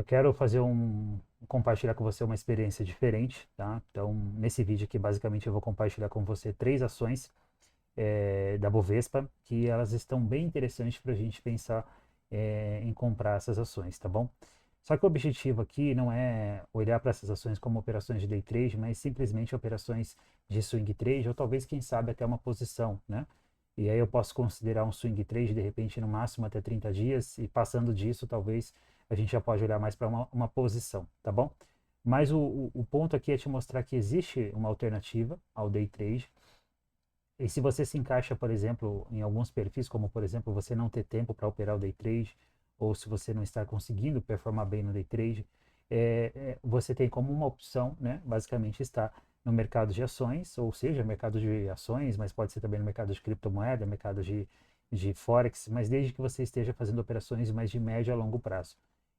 Eu quero compartilhar com você uma experiência diferente, tá? Então, nesse vídeo aqui, basicamente, eu vou compartilhar com você três ações da Bovespa, que elas estão bem interessantes para a gente pensar em comprar essas ações, tá bom? Só que o objetivo aqui não é olhar para essas ações como operações de day trade, mas simplesmente operações de swing trade, ou talvez, quem sabe, até uma posição, né? E aí eu posso considerar um swing trade, de repente, no máximo até 30 dias, e passando disso, talvez a gente já pode olhar mais para uma posição, tá bom? Mas o ponto aqui é te mostrar que existe uma alternativa ao day trade, e se você se encaixa, por exemplo, em alguns perfis, como por exemplo, você não ter tempo para operar o day trade, ou se você não está conseguindo performar bem no day trade, você tem como uma opção, né, basicamente estar no mercado de ações, ou seja, mercado de ações, mas pode ser também no mercado de criptomoeda, mercado de forex, mas desde que você esteja fazendo operações mais de médio a longo prazo.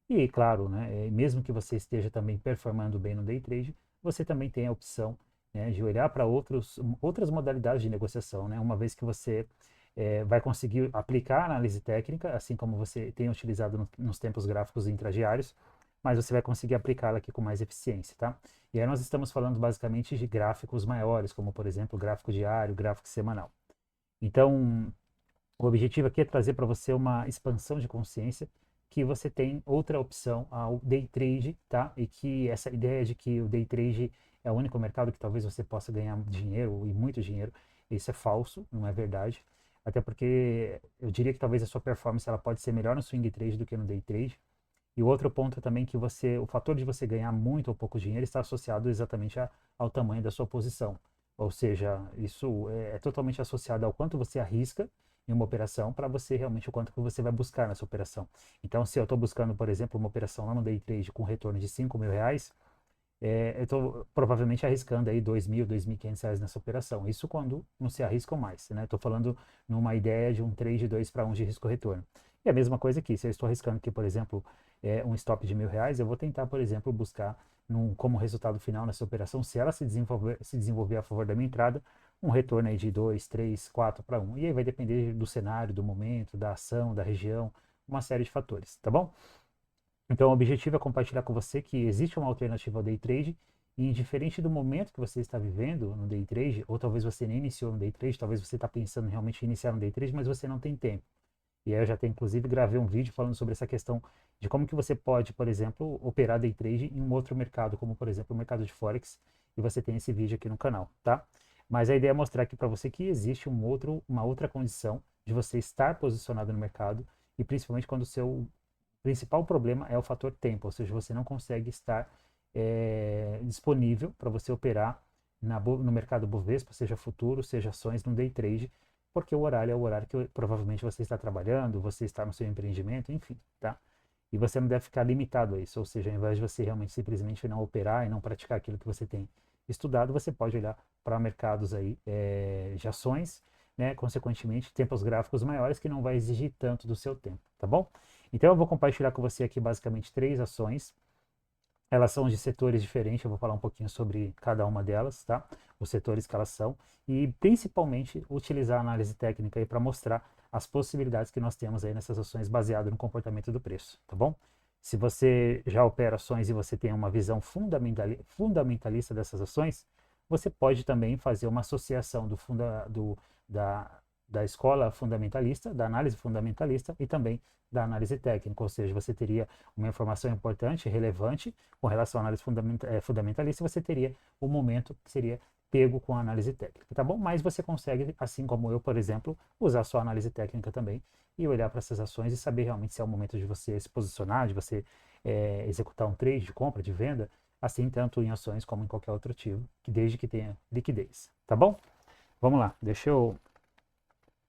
E claro, né, mesmo que você esteja também performando bem no day trade, você também tem a opção, né, de olhar para outras modalidades de negociação, né, uma vez que você vai conseguir aplicar a análise técnica, assim como você tem utilizado nos tempos gráficos intradiários, mas você vai conseguir aplicá-la aqui com mais eficiência, tá? E aí nós estamos falando basicamente de gráficos maiores, como por exemplo gráfico diário, gráfico semanal. Então, o objetivo aqui é trazer para você uma expansão de consciência, que você tem outra opção ao day trade, tá? E que essa ideia de que o day trade é o único mercado que talvez você possa ganhar dinheiro e muito dinheiro, isso é falso, não é verdade. Até porque eu diria que talvez a sua performance ela pode ser melhor no swing trade do que no day trade. E o outro ponto é também que o fator de você ganhar muito ou pouco dinheiro está associado exatamente ao tamanho da sua posição. Ou seja, isso é totalmente associado ao quanto você arrisca em uma operação para você realmente o quanto que você vai buscar nessa operação. Então, se eu estou buscando, por exemplo, uma operação lá no day trade com retorno de R$ 5.000, eu estou provavelmente arriscando aí R$ 2.000, R$ 2.500 nessa operação. Isso quando não se arriscam mais, né? Estou falando numa ideia de um trade 2 para 1 de risco-retorno. E a mesma coisa aqui, se eu estou arriscando aqui, por exemplo, um stop de R$ 1.000, eu vou tentar, por exemplo, buscar como resultado final nessa operação, se ela se desenvolver a favor da minha entrada, um retorno aí de 2, 3, 4 para 1. E aí vai depender do cenário, do momento, da ação, da região, uma série de fatores, tá bom? Então, o objetivo é compartilhar com você que existe uma alternativa ao day trade, e indiferente do momento que você está vivendo no day trade, ou talvez você nem iniciou no day trade, talvez você está pensando realmente em iniciar no day trade, mas você não tem tempo. E aí eu já até inclusive gravei um vídeo falando sobre essa questão de como que você pode, por exemplo, operar day trade em um outro mercado, como por exemplo o mercado de Forex, e você tem esse vídeo aqui no canal, tá? Mas a ideia é mostrar aqui para você que existe uma outra condição de você estar posicionado no mercado, e principalmente quando o seu principal problema é o fator tempo, ou seja, você não consegue estar disponível para você operar no mercado Bovespa, seja futuro, seja ações, no day trade, porque o horário é o horário que provavelmente você está trabalhando, você está no seu empreendimento, enfim, tá? E você não deve ficar limitado a isso, ou seja, ao invés de você realmente simplesmente não operar e não praticar aquilo que você tem estudado, você pode olhar para mercados aí de ações, né? Consequentemente, tempos gráficos maiores que não vai exigir tanto do seu tempo, tá bom? Então eu vou compartilhar com você aqui basicamente três ações. Elas são de setores diferentes, eu vou falar um pouquinho sobre cada uma delas, tá? Os setores que elas são, e principalmente utilizar a análise técnica aí para mostrar as possibilidades que nós temos aí nessas ações baseado no comportamento do preço, tá bom? Se você já opera ações e você tem uma visão fundamentalista dessas ações, você pode também fazer uma associação da, da escola fundamentalista, da análise fundamentalista e também da análise técnica, ou seja, você teria uma informação importante, relevante, com relação à análise fundamentalista, você teria o momento que seria pego com a análise técnica, tá bom? Mas você consegue, assim como eu, por exemplo, usar sua análise técnica também e olhar para essas ações e saber realmente se é o momento de você se posicionar, de você executar um trade de compra, de venda, assim tanto em ações como em qualquer outro ativo, que desde que tenha liquidez, tá bom? Vamos lá, deixa eu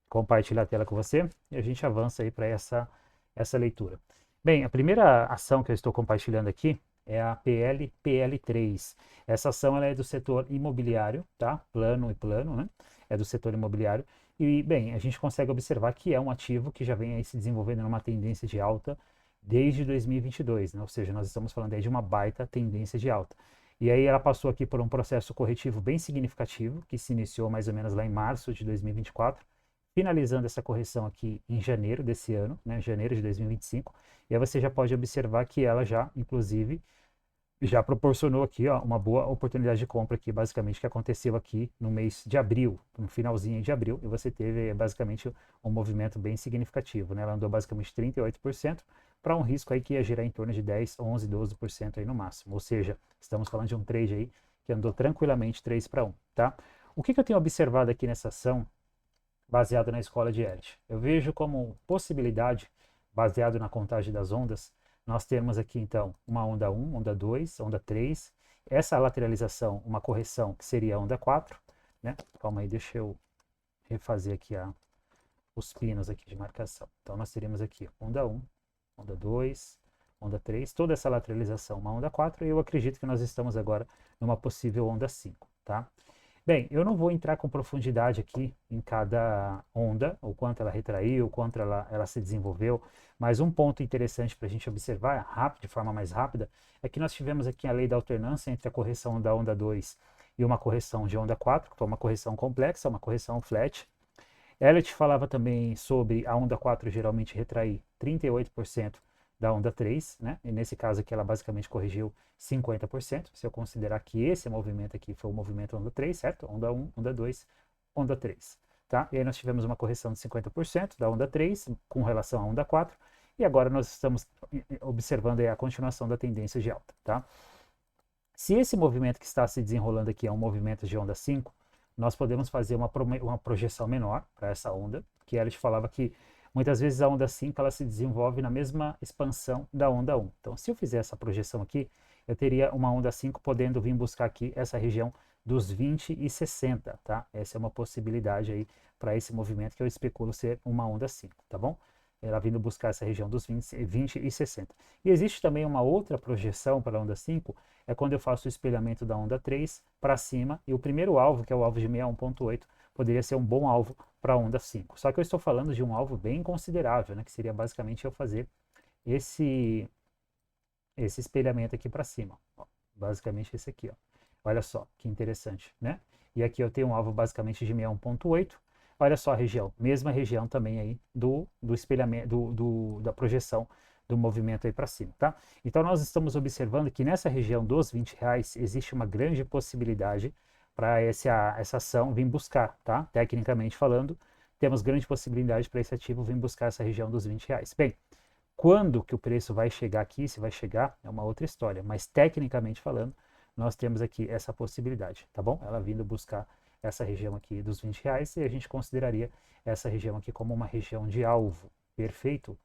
compartilhar a tela com você e a gente avança aí para essa leitura. Bem, a primeira ação que eu estou compartilhando aqui é a PL3. Essa ação ela é do setor imobiliário, tá? Plano e plano, né? É do setor imobiliário. E, bem, a gente consegue observar que é um ativo que já vem aí se desenvolvendo numa tendência de alta desde 2022, né? Ou seja, nós estamos falando aí de uma baita tendência de alta. E aí ela passou aqui por um processo corretivo bem significativo, que se iniciou mais ou menos lá em março de 2024, finalizando essa correção aqui em janeiro desse ano, né, janeiro de 2025, e aí você já pode observar que ela já, inclusive, já proporcionou aqui, ó, uma boa oportunidade de compra aqui, basicamente, que aconteceu aqui no mês de abril, no finalzinho de abril, e você teve, basicamente, um movimento bem significativo, né? Ela andou basicamente 38% para um risco aí que ia girar em torno de 10, 11, 12% aí no máximo, ou seja, estamos falando de um trade aí que andou tranquilamente 3 para 1, tá? O que eu tenho observado aqui nessa ação, baseado na escola de Elliott? Eu vejo como possibilidade, baseado na contagem das ondas, nós temos aqui então uma onda 1, onda 2, onda 3, essa lateralização, uma correção que seria a onda 4, né? Calma aí, deixa eu refazer aqui os pinos aqui de marcação. Então nós teríamos aqui onda 1, onda 2, onda 3, toda essa lateralização, uma onda 4, e eu acredito que nós estamos agora numa possível onda 5, tá? Bem, eu não vou entrar com profundidade aqui em cada onda, o quanto ela retraiu, o quanto ela se desenvolveu, mas um ponto interessante para a gente observar, rápido, de forma mais rápida, é que nós tivemos aqui a lei da alternância entre a correção da onda 2 e uma correção de onda 4, que foi uma correção complexa, uma correção flat. Elliott falava também sobre a onda 4 geralmente retrair 38% da onda 3, né? E nesse caso aqui ela basicamente corrigiu 50%, se eu considerar que esse movimento aqui foi o movimento onda 3, certo? Onda 1, onda 2, onda 3, tá? E aí nós tivemos uma correção de 50% da onda 3 com relação à onda 4, e agora nós estamos observando aí a continuação da tendência de alta, tá? Se esse movimento que está se desenrolando aqui é um movimento de onda 5, nós podemos fazer uma projeção menor para essa onda, que ela te falava que muitas vezes a onda 5 ela se desenvolve na mesma expansão da onda 1. Então, se eu fizer essa projeção aqui, eu teria uma onda 5 podendo vir buscar aqui essa região dos 20 e 60, tá? Essa é uma possibilidade aí para esse movimento que eu especulo ser uma onda 5, tá bom? Ela vindo buscar essa região dos 20 e 60. E existe também uma outra projeção para a onda 5, é quando eu faço o espelhamento da onda 3 para cima, e o primeiro alvo, que é o alvo de 61.8, poderia ser um bom alvo para a onda 5. Só que eu estou falando de um alvo bem considerável, né, que seria basicamente eu fazer esse espelhamento aqui para cima. Ó, basicamente esse aqui. Ó. Olha só que interessante, né? E aqui eu tenho um alvo basicamente de 61.8. Olha só a região, mesma região também aí do espelhamento, da projeção do movimento aí para cima, tá? Então nós estamos observando que nessa região dos R$20 existe uma grande possibilidade para essa ação vir buscar, tá? Tecnicamente falando, temos grande possibilidade para esse ativo vir buscar essa região dos R$20. Bem, quando que o preço vai chegar aqui, se vai chegar, é uma outra história, mas tecnicamente falando, nós temos aqui essa possibilidade, tá bom? Ela vindo buscar essa região aqui dos R$20 e a gente consideraria essa região aqui como uma região de alvo. Perfeito?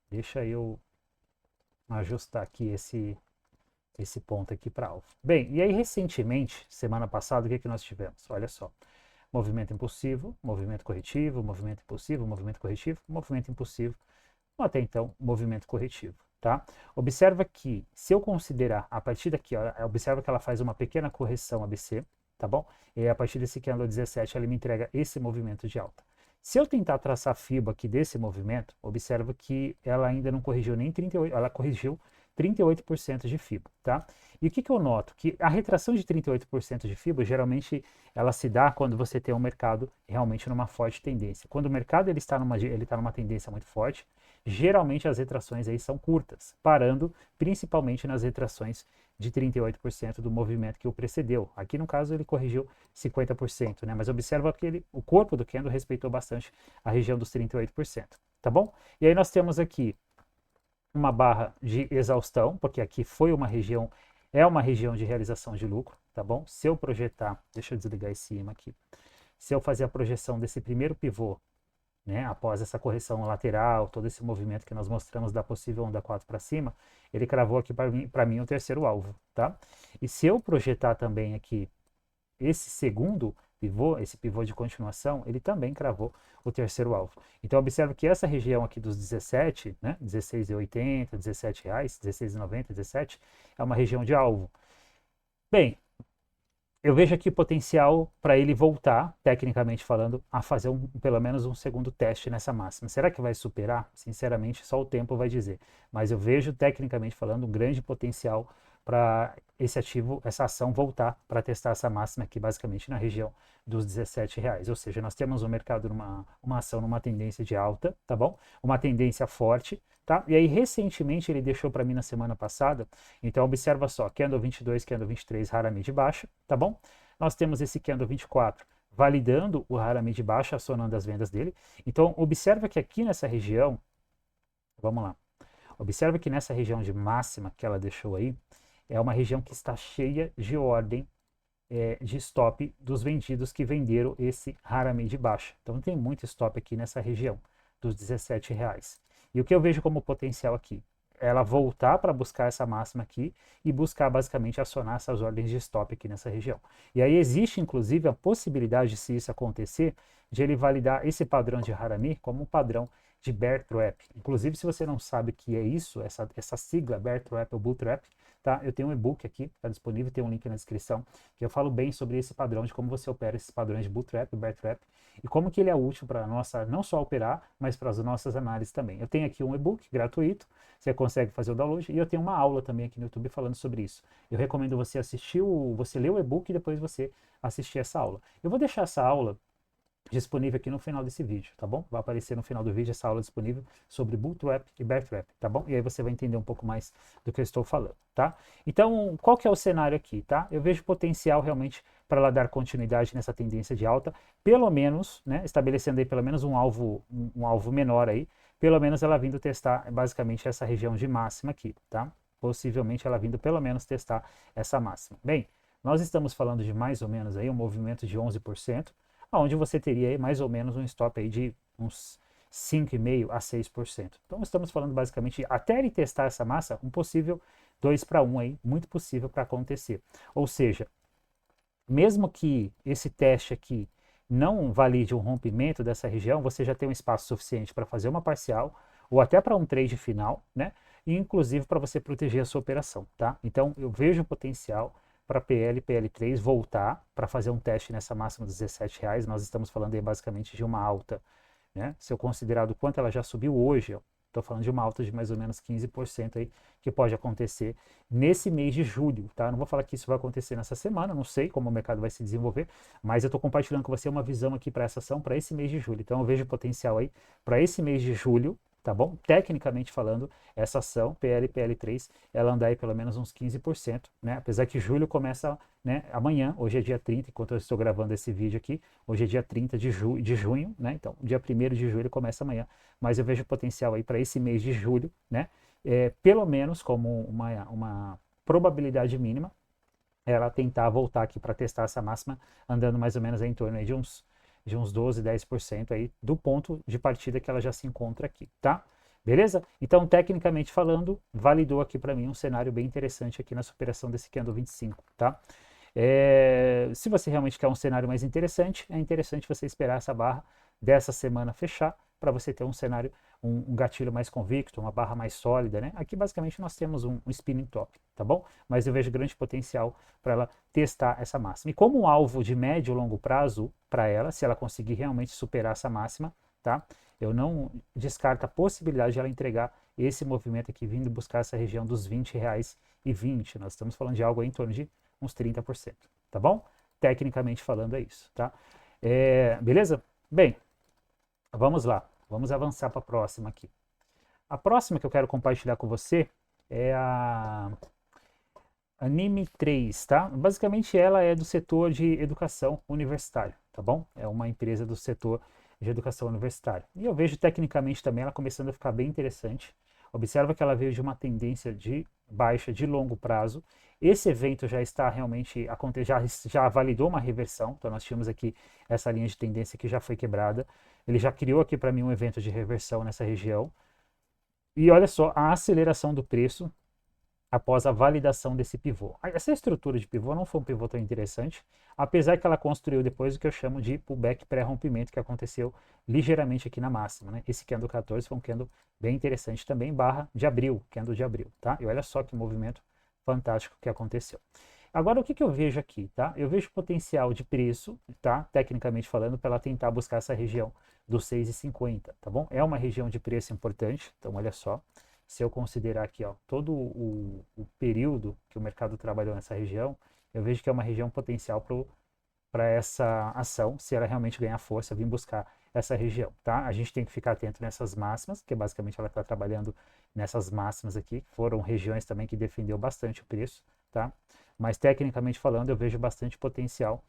Deixa eu ajustar aqui esse ponto aqui para alvo. Bem, e aí recentemente, semana passada, o que nós tivemos? Olha só, movimento impulsivo, movimento corretivo, movimento impulsivo, movimento corretivo, movimento impulsivo, ou até então, movimento corretivo, tá? Observa que, se eu considerar, a partir daqui, ó, observa que ela faz uma pequena correção ABC, tá bom? E a partir desse candle 17, ela me entrega esse movimento de alta. Se eu tentar traçar a FIBA aqui desse movimento, observa que ela ainda não corrigiu nem 38%, ela corrigiu 38% de FIBA, tá? E o que eu noto? Que a retração de 38% de FIBA, geralmente, ela se dá quando você tem um mercado realmente numa forte tendência. Quando o mercado ele está numa tendência muito forte, geralmente as retrações aí são curtas, parando principalmente nas retrações de 38% do movimento que o precedeu. Aqui no caso ele corrigiu 50%, né? Mas observa que o corpo do candle respeitou bastante a região dos 38%, tá bom? E aí nós temos aqui uma barra de exaustão, porque aqui foi uma região, é uma região de realização de lucro, tá bom? Se eu projetar, deixa eu desligar esse imã aqui, se eu fazer a projeção desse primeiro pivô, né, após essa correção lateral, todo esse movimento que nós mostramos da possível onda 4 para cima, ele cravou aqui para mim o terceiro alvo, tá? E se eu projetar também aqui esse segundo pivô, esse pivô de continuação, ele também cravou o terceiro alvo. Então observe que essa região aqui dos 17, né, 16,80, R$17, 16,90, 17, é uma região de alvo. Bem, eu vejo aqui potencial para ele voltar, tecnicamente falando, a fazer pelo menos um segundo teste nessa máxima. Será que vai superar? Sinceramente, só o tempo vai dizer. Mas eu vejo, tecnicamente falando, um grande potencial para esse ativo, essa ação voltar para testar essa máxima aqui, basicamente na região dos R$ 17. Ou seja, nós temos o mercado uma ação numa tendência de alta, tá bom? Uma tendência forte, tá? E aí, recentemente, ele deixou para mim na semana passada, então observa só, candle 22, candle 23, raramente baixa, tá bom? Nós temos esse candle 24 validando o raramente baixa, acionando as vendas dele. Então, observa que aqui nessa região, vamos lá, observa que nessa região de máxima que ela deixou aí, é uma região que está cheia de ordem de stop dos vendidos que venderam esse raramente baixa. Então tem muito stop aqui nessa região dos R$ 17. E o que eu vejo como potencial aqui? Ela voltar para buscar essa máxima aqui e buscar basicamente acionar essas ordens de stop aqui nessa região. E aí existe inclusive a possibilidade, se isso acontecer, de ele validar esse padrão de Harami como um padrão de bear trap. Inclusive, se você não sabe o que é isso, essa sigla bear trap ou bull trap, tá? Eu tenho um e-book aqui, está disponível, tem um link na descrição, que eu falo bem sobre esse padrão, de como você opera esses padrões de bull trap e bear trap, e como que ele é útil para nossa, não só operar, mas para as nossas análises também. Eu tenho aqui um e-book gratuito, você consegue fazer o download, e eu tenho uma aula também aqui no YouTube falando sobre isso. Eu recomendo você você ler o e-book e depois você assistir essa aula. Eu vou deixar essa aula disponível aqui no final desse vídeo, tá bom? Vai aparecer no final do vídeo essa aula disponível sobre bull trap e bear trap, tá bom? E aí você vai entender um pouco mais do que eu estou falando, tá? Então, qual que é o cenário aqui, tá? Eu vejo potencial realmente para ela dar continuidade nessa tendência de alta, pelo menos, né, estabelecendo aí pelo menos um alvo menor aí, pelo menos ela vindo testar basicamente essa região de máxima aqui, tá? Possivelmente ela vindo pelo menos testar essa máxima. Bem, nós estamos falando de mais ou menos aí um movimento de 11%, onde você teria aí mais ou menos um stop aí de uns 5,5% a 6%. Então estamos falando basicamente, até ele testar essa massa, um possível 2-1 aí, muito possível para acontecer. Ou seja, mesmo que esse teste aqui não valide um rompimento dessa região, você já tem um espaço suficiente para fazer uma parcial, ou até para um trade final, né? E inclusive para você proteger a sua operação, tá? Então eu vejo potencial para PL, PL3 voltar para fazer um teste nessa máxima dos R$ 17. Nós estamos falando aí basicamente de uma alta, né? Se eu considerar do quanto ela já subiu hoje, estou falando de uma alta de mais ou menos 15% aí, que pode acontecer nesse mês de julho, tá? Não vou falar que isso vai acontecer nessa semana, não sei como o mercado vai se desenvolver, mas eu estou compartilhando com você uma visão aqui para essa ação, para esse mês de julho. Então eu vejo potencial aí para esse mês de julho, tá bom? Tecnicamente falando, essa ação, PL, PL3, ela anda aí pelo menos uns 15%, né? Apesar que julho começa, né, amanhã, hoje é dia 30, enquanto eu estou gravando esse vídeo aqui, hoje é dia 30 de junho, né? Então, dia 1º de julho começa amanhã, mas eu vejo potencial aí para esse mês de julho, né? Pelo menos como uma probabilidade mínima, ela tentar voltar aqui para testar essa máxima, andando mais ou menos aí em torno aí de uns 12, 10% aí do ponto de partida que ela já se encontra aqui, tá? Beleza? Então, tecnicamente falando, validou aqui para mim um cenário bem interessante aqui na superação desse candle 25, tá? Se você realmente quer um cenário mais interessante, é interessante você esperar essa barra dessa semana fechar para você ter um cenário, um gatilho mais convicto, uma barra mais sólida, né? Aqui basicamente nós temos um spinning top, tá bom? Mas eu vejo grande potencial para ela testar essa máxima. E como um alvo de médio e longo prazo para ela, se ela conseguir realmente superar essa máxima, tá? Eu não descarto a possibilidade de ela entregar esse movimento aqui, vindo buscar essa região dos R$ 20,20. Nós estamos falando de algo aí em torno de uns 30%, tá bom? Tecnicamente falando é isso, tá? Beleza? Bem, vamos lá, vamos avançar para a próxima aqui. A próxima que eu quero compartilhar com você é a Anime 3, tá? Basicamente ela é do setor de educação universitária, tá bom? É uma empresa do setor de educação universitária. E eu vejo tecnicamente também ela começando a ficar bem interessante. Observa que ela veio de uma tendência de baixa de longo prazo. Esse evento já está realmente acontecendo, já validou uma reversão. Então nós tínhamos aqui essa linha de tendência que já foi quebrada. Ele já criou aqui para mim um evento de reversão nessa região. E olha só a aceleração do preço após a validação desse pivô. Essa estrutura de pivô não foi um pivô tão interessante, apesar que ela construiu depois o que eu chamo de pullback pré-rompimento, que aconteceu ligeiramente aqui na máxima, né? Esse candle 14 foi um candle bem interessante também, barra de abril, candle de abril, tá? E olha só que movimento fantástico que aconteceu. Agora, o que eu vejo aqui, tá? Eu vejo potencial de preço, tá? Tecnicamente falando, para ela tentar buscar essa região dos 6,50, tá bom? É uma região de preço importante, então olha só. se eu considerar aqui, ó, todo o período que o mercado trabalhou nessa região, eu vejo que é uma região potencial para essa ação, se ela realmente ganhar força, vir buscar essa região, tá? A gente tem que ficar atento nessas máximas, que basicamente ela está trabalhando nessas máximas aqui, foram regiões também que defendeu bastante o preço, tá? Mas tecnicamente falando, eu vejo bastante potencial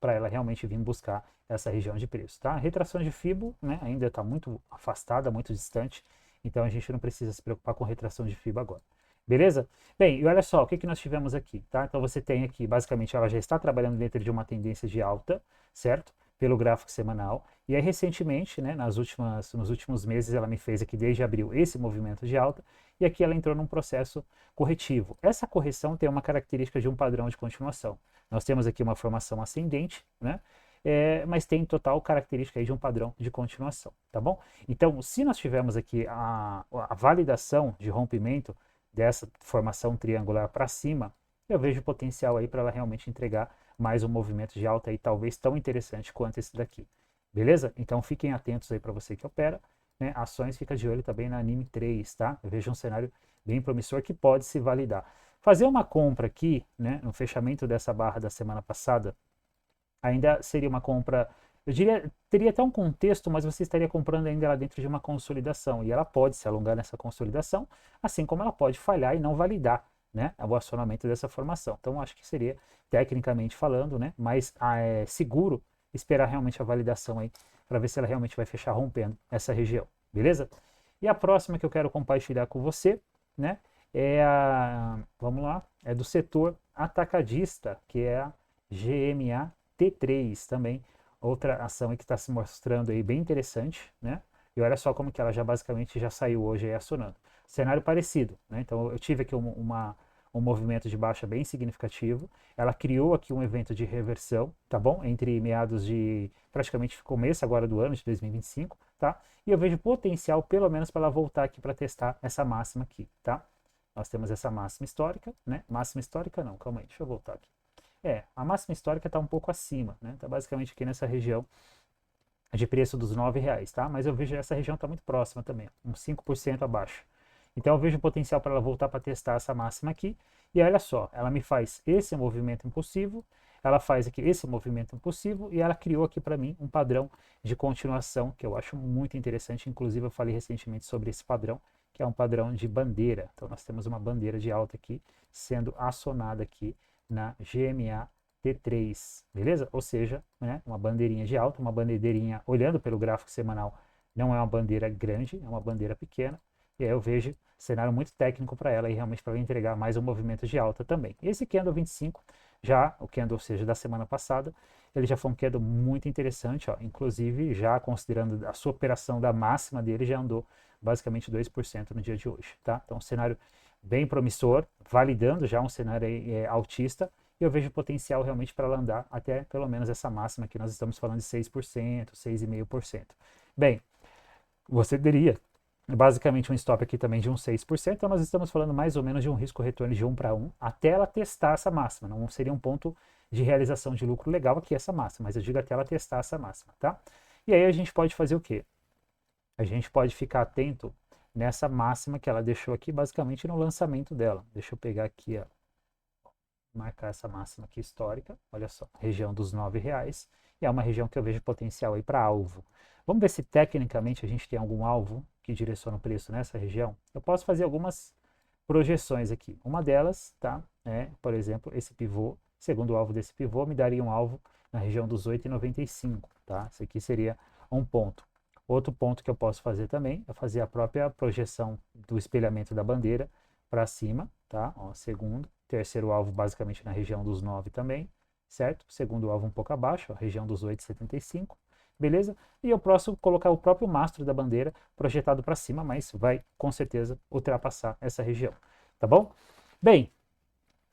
para ela realmente vir buscar essa região de preço, tá? A retração de FIBO, né, ainda está muito afastada, muito distante, então a gente não precisa se preocupar com retração de FIBO agora. Beleza? Bem, e olha só, o que, que nós tivemos aqui, tá? Então você tem aqui, basicamente, ela já está trabalhando dentro de uma tendência de alta, certo? Pelo gráfico semanal. E aí, recentemente, né, nos últimos meses, ela me fez aqui, desde abril, esse movimento de alta, e aqui ela entrou num processo corretivo. Essa correção tem uma característica de um padrão de continuação. Nós temos aqui uma formação ascendente, né? Mas tem total característica aí de um padrão de continuação, tá bom? Então, se nós tivermos aqui a validação de rompimento dessa formação triangular para cima, eu vejo potencial aí para ela realmente entregar mais um movimento de alta aí, talvez tão interessante quanto esse daqui. Beleza? Então fiquem atentos aí para você que opera, né? Ações, fica de olho também na Anime 3, tá? Eu vejo um cenário bem promissor que pode se validar. Fazer uma compra aqui, né, no fechamento dessa barra da semana passada, ainda seria uma compra, eu diria, teria até um contexto, mas você estaria comprando ainda lá dentro de uma consolidação, e ela pode se alongar nessa consolidação, assim como ela pode falhar e não validar, né, o acionamento dessa formação. Então, acho que seria, tecnicamente falando, né, mais seguro esperar realmente a validação aí, para ver se ela realmente vai fechar rompendo essa região, beleza? E a próxima que eu quero compartilhar com você, né, vamos lá, é do setor atacadista, que é a GMA T3 também, outra ação que está se mostrando aí bem interessante, né? E olha só como que ela já basicamente já saiu hoje aí acionando. Cenário parecido, né? Então eu tive aqui um movimento de baixa bem significativo. Ela criou aqui um evento de reversão, tá bom? Entre meados de praticamente começo agora do ano de 2025, tá? E eu vejo potencial pelo menos para ela voltar aqui para testar essa máxima aqui, tá? Nós temos essa máxima histórica, né? Máxima histórica não, calma aí, deixa eu voltar aqui. A máxima histórica está um pouco acima, né? Está basicamente aqui nessa região de preço dos R$ 9, tá? Mas eu vejo essa região está muito próxima também, uns 5% abaixo. Então eu vejo potencial para ela voltar para testar essa máxima aqui. E olha só, ela me faz esse movimento impulsivo, ela faz aqui esse movimento impulsivo e ela criou aqui para mim um padrão de continuação que eu acho muito interessante. Inclusive eu falei recentemente sobre esse padrão, que é um padrão de bandeira. Então nós temos uma bandeira de alta aqui sendo acionada aqui na GMA T3, beleza? Ou seja, né, uma bandeirinha de alta, uma bandeirinha, olhando pelo gráfico semanal, não é uma bandeira grande, é uma bandeira pequena, e aí eu vejo cenário muito técnico para ela e realmente para ela entregar mais um movimento de alta também. Esse candle 25, já o candle, ou seja, da semana passada, ele já foi um candle muito interessante, ó, inclusive já considerando a sua operação da máxima dele, já andou basicamente 2% no dia de hoje, tá? Então, um cenário bem promissor, validando já um cenário aí, altista, e eu vejo potencial realmente para ela andar até pelo menos essa máxima que nós estamos falando de 6%, 6,5%. Bem, você teria basicamente um stop aqui também de uns 6%, então nós estamos falando mais ou menos de um risco-retorno de 1 para 1, até ela testar essa máxima. Não seria um ponto de realização de lucro legal aqui essa máxima, mas eu digo até ela testar essa máxima, tá? E aí a gente pode fazer o quê? A gente pode ficar atento nessa máxima que ela deixou aqui, basicamente no lançamento dela. Deixa eu pegar aqui, ó, marcar essa máxima aqui histórica, olha só, região dos R$ 9, e é uma região que eu vejo potencial aí para alvo. Vamos ver se tecnicamente a gente tem algum alvo que direciona o preço nessa região. Eu posso fazer algumas projeções aqui. Uma delas, tá, por exemplo, esse pivô, segundo o alvo desse pivô, me daria um alvo na região dos 8,95, tá? Esse aqui seria um ponto. Outro ponto que eu posso fazer também é fazer a própria projeção do espelhamento da bandeira para cima, tá? Ó, segundo, terceiro alvo basicamente na região dos 9 também, certo? Segundo alvo um pouco abaixo, ó, região dos 8,75, beleza? E eu posso colocar o próprio mastro da bandeira projetado para cima, mas vai com certeza ultrapassar essa região, tá bom? Bem,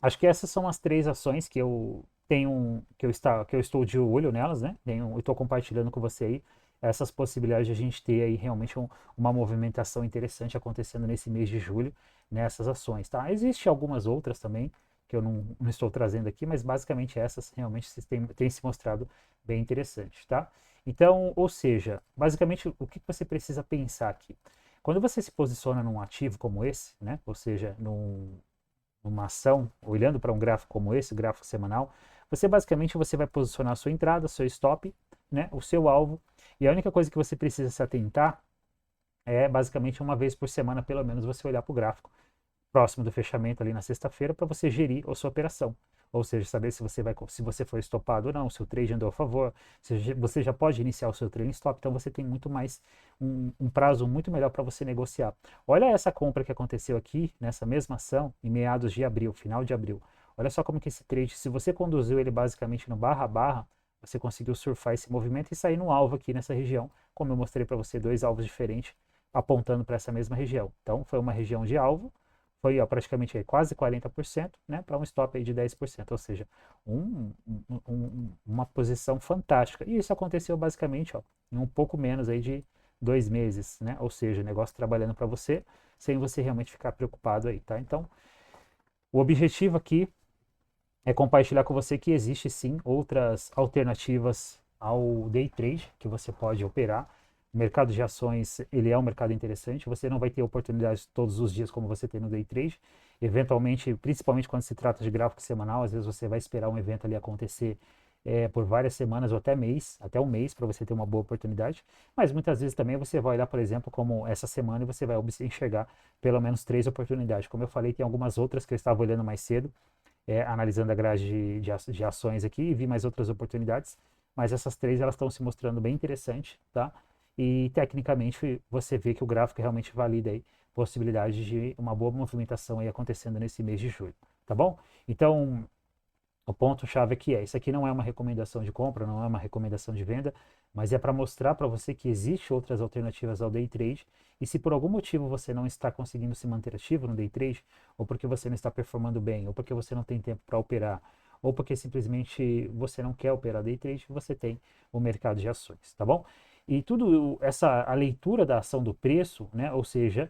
acho que essas são as 3 ações que eu tenho, que eu estou de olho nelas, né? Eu estou compartilhando com você aí essas possibilidades de a gente ter aí realmente uma movimentação interessante acontecendo nesse mês de julho nessas ações, tá? Existem algumas outras também que eu não estou trazendo aqui, mas basicamente essas realmente têm se mostrado bem interessantes, tá? Então, ou seja, basicamente o que você precisa pensar aqui? Quando você se posiciona num ativo como esse, né, ou seja, numa ação, olhando para um gráfico como esse, gráfico semanal, você basicamente você vai posicionar a sua entrada, seu stop, né, o seu alvo, e a única coisa que você precisa se atentar é basicamente uma vez por semana, pelo menos, você olhar para o gráfico próximo do fechamento ali na sexta-feira para você gerir a sua operação. Ou seja, saber se você foi estopado ou não, se o trade andou a favor, você já pode iniciar o seu trailing stop, então você tem muito mais um prazo muito melhor para você negociar. Olha essa compra que aconteceu aqui nessa mesma ação em meados de abril, final de abril. Olha só como que esse trade, se você conduziu ele basicamente no barra a barra, você conseguiu surfar esse movimento e sair no alvo aqui nessa região, como eu mostrei para você, dois alvos diferentes apontando para essa mesma região. Então foi uma região de alvo, foi praticamente quase 40%, né, para um stop aí de 10%, ou seja, uma posição fantástica. E isso aconteceu basicamente em um pouco menos aí de 2 meses, né, ou seja, o negócio trabalhando para você, sem você realmente ficar preocupado aí, tá? Então, o objetivo aqui é compartilhar com você que existe sim outras alternativas ao day trade que você pode operar. O mercado de ações, ele é um mercado interessante, você não vai ter oportunidades todos os dias como você tem no day trade. Eventualmente, principalmente quando se trata de gráfico semanal, às vezes você vai esperar um evento ali acontecer por várias semanas ou até um mês para você ter uma boa oportunidade. Mas muitas vezes também você vai olhar, por exemplo, como essa semana e você vai enxergar pelo menos 3 oportunidades. Como eu falei, tem algumas outras que eu estava olhando mais cedo, analisando a grade de ações aqui e vi mais outras oportunidades, mas essas três elas estão se mostrando bem interessantes, tá? E tecnicamente você vê que o gráfico realmente valida aí possibilidade de uma boa movimentação aí acontecendo nesse mês de julho, tá bom? Então, o ponto-chave aqui isso aqui não é uma recomendação de compra, não é uma recomendação de venda, mas é para mostrar para você que existe outras alternativas ao day trade, e se por algum motivo você não está conseguindo se manter ativo no day trade, ou porque você não está performando bem, ou porque você não tem tempo para operar, ou porque simplesmente você não quer operar day trade, você tem o mercado de ações, tá bom? E tudo a leitura da ação do preço, né, ou seja,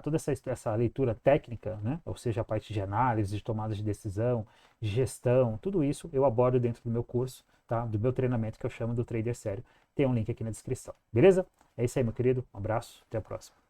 toda essa leitura técnica, né, ou seja, a parte de análise, de tomada de decisão, de gestão, tudo isso eu abordo dentro do meu curso, tá? Do meu treinamento que eu chamo do Trader Sério. Tem um link aqui na descrição, beleza? É isso aí, meu querido. Um abraço, até a próxima.